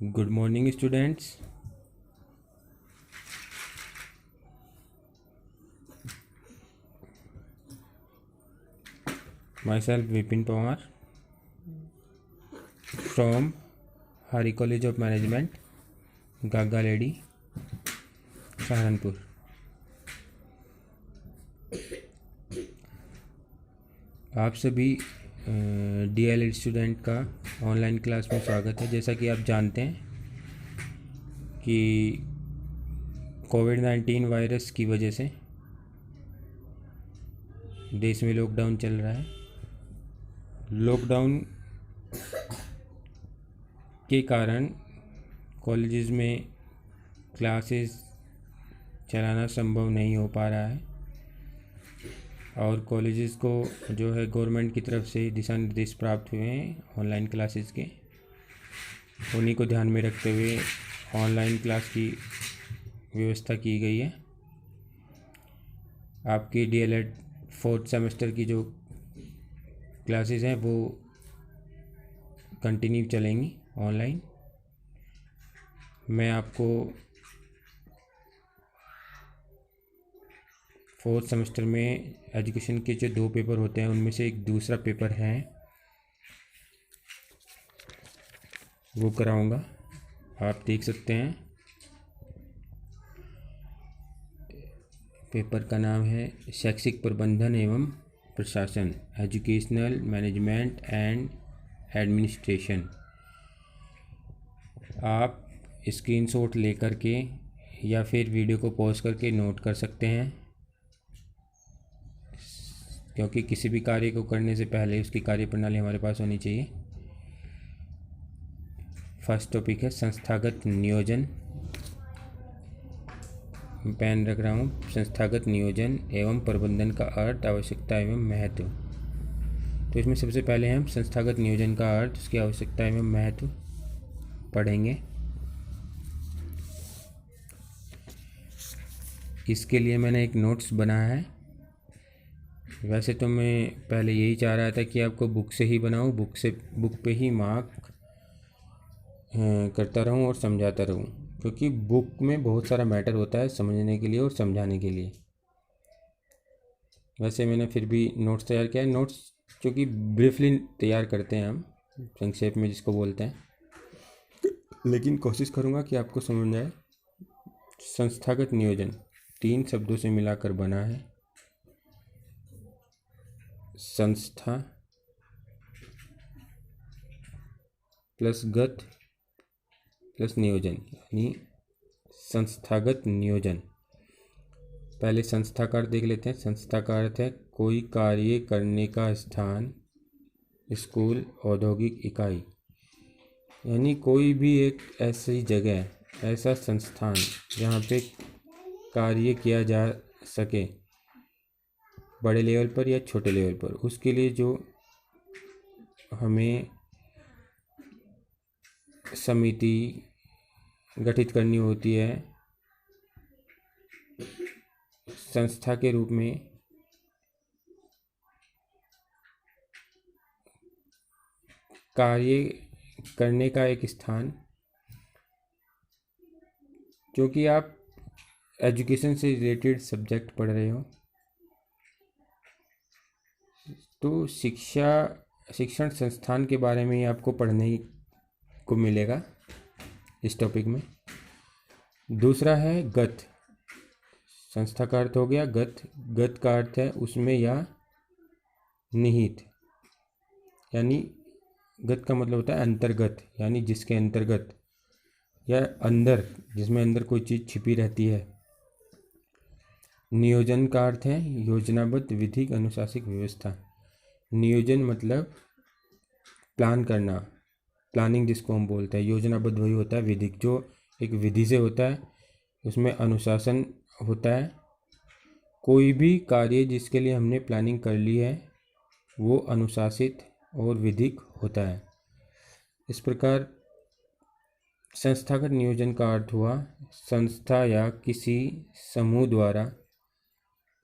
Good morning, students. Myself Vipin Pawar from Hari College of Management, Gaga Lady, Saharanpur. आप सभी DLED student का online class में स्वागत है। जैसा कि आप जानते हैं कि कोविड-19 वायरस की वजह से देश में लॉकडाउन चल रहा है। लॉकडाउन के कारण कॉलेजेस में क्लासेस चलाना संभव नहीं हो पा रहा है और कॉलेजेस को जो है गवर्नमेंट की तरफ से दिशा निर्देश प्राप्त हुए हैं ऑनलाइन क्लासेस के। उन्हीं को ध्यान में रखते हुए ऑनलाइन क्लास की व्यवस्था की गई है। आपकी DLED 4th सेमेस्टर की जो क्लासेस हैं वो कंटिन्यू चलेंगी ऑनलाइन। मैं आपको 4th सेमेस्टर में एजुकेशन के जो 2 पेपर होते हैं उनमें से एक दूसरा पेपर है वो कराऊंगा। आप देख सकते हैं पेपर का नाम है शैक्षिक प्रबंधन एवं प्रशासन, एजुकेशनल मैनेजमेंट एंड एडमिनिस्ट्रेशन। आप स्क्रीनशॉट लेकर के या फिर वीडियो को पॉज करके नोट कर सकते हैं, क्योंकि किसी भी कार्य को करने से पहले उसकी कार्यप्रणाली हमारे पास होनी चाहिए। फर्स्ट टॉपिक है संस्थागत नियोजन। पेन रख रहा हूँ। संस्थागत नियोजन एवं प्रबंधन का अर्थ, आवश्यकता एवं महत्व। तो इसमें सबसे पहले हम संस्थागत नियोजन का अर्थ, उसकी आवश्यकता एवं महत्व पढ़ेंगे। इसके लिए मैंने एक नोट्स बनाया है। वैसे तो मैं पहले यही चाह रहा था कि आपको बुक से ही बनाऊँ, बुक पे ही मार्क करता रहूँ और समझाता रहूँ, क्योंकि बुक में बहुत सारा मैटर होता है समझने के लिए और समझाने के लिए। वैसे मैंने फिर भी नोट्स तैयार किया है। नोट्स जो कि ब्रीफली तैयार करते हैं हम, संक्षेप में जिसको बोलते हैं, लेकिन कोशिश करूँगा कि आपको समझ आए। संस्थागत नियोजन 3 शब्दों से मिलाकर बना है। संस्था प्लस गत प्लस नियोजन, यानी संस्थागत नियोजन। पहले संस्था का अर्थ देख लेते हैं। संस्था का अर्थ है कोई कार्य करने का स्थान, स्कूल, औद्योगिक इकाई, यानी कोई भी एक ऐसी जगह, ऐसा संस्थान जहाँ पे कार्य किया जा सके, बड़े लेवल पर या छोटे लेवल पर। उसके लिए जो हमें समिति गठित करनी होती है संस्था के रूप में, कार्य करने का एक स्थान। क्योंकि आप एजुकेशन से रिलेटेड सब्जेक्ट पढ़ रहे हो तो शिक्षण संस्थान के बारे में ही आपको पढ़ने को मिलेगा इस टॉपिक में। दूसरा है गत। संस्था का अर्थ हो गया गत। गत का अर्थ है उसमें या निहित, यानी गत का मतलब होता है अंतर्गत, यानी जिसके अंतर्गत या अंदर, जिसमें अंदर कोई चीज़ छिपी रहती है। नियोजन का अर्थ है योजनाबद्ध, विधिक, अनुशासिक व्यवस्था। नियोजन मतलब प्लान करना, प्लानिंग जिसको हम बोलते हैं। योजनाबद्ध वही होता है विधिक, जो एक विधि से होता है, उसमें अनुशासन होता है। कोई भी कार्य जिसके लिए हमने प्लानिंग कर ली है वो अनुशासित और विधिक होता है। इस प्रकार संस्थागत नियोजन का अर्थ हुआ संस्था या किसी समूह द्वारा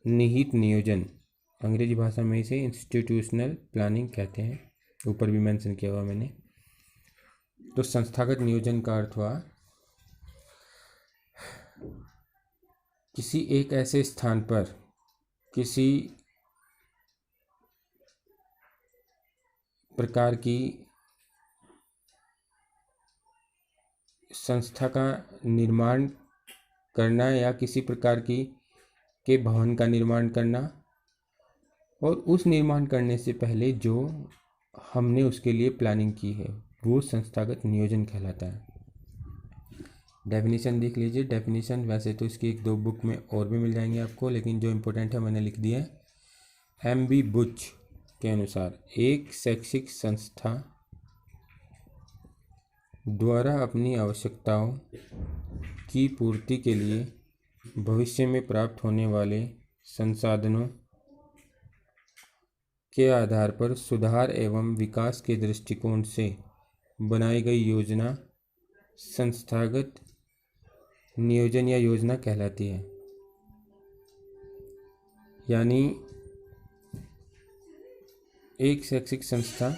निहित नियोजन। अंग्रेजी भाषा में इसे इंस्टीट्यूशनल प्लानिंग कहते हैं, ऊपर भी मेंशन किया हुआ मैंने। तो संस्थागत नियोजन का अर्थ हुआ किसी एक ऐसे स्थान पर किसी प्रकार की संस्था का निर्माण करना या किसी प्रकार की के भवन का निर्माण करना, और उस निर्माण करने से पहले जो हमने उसके लिए प्लानिंग की है वो संस्थागत नियोजन कहलाता है। डेफिनेशन देख लीजिए। डेफिनेशन वैसे तो इसकी एक दो बुक में और भी मिल जाएंगे आपको, लेकिन जो इम्पोर्टेंट है मैंने लिख दिया है। एम.बी. बुच के अनुसार एक शैक्षिक संस्था द्वारा अपनी आवश्यकताओं की पूर्ति के लिए भविष्य में प्राप्त होने वाले संसाधनों के आधार पर सुधार एवं विकास के दृष्टिकोण से बनाई गई योजना संस्थागत नियोजन या योजना कहलाती है। यानी एक शैक्षिक संस्था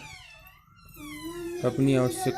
अपनी आवश्यक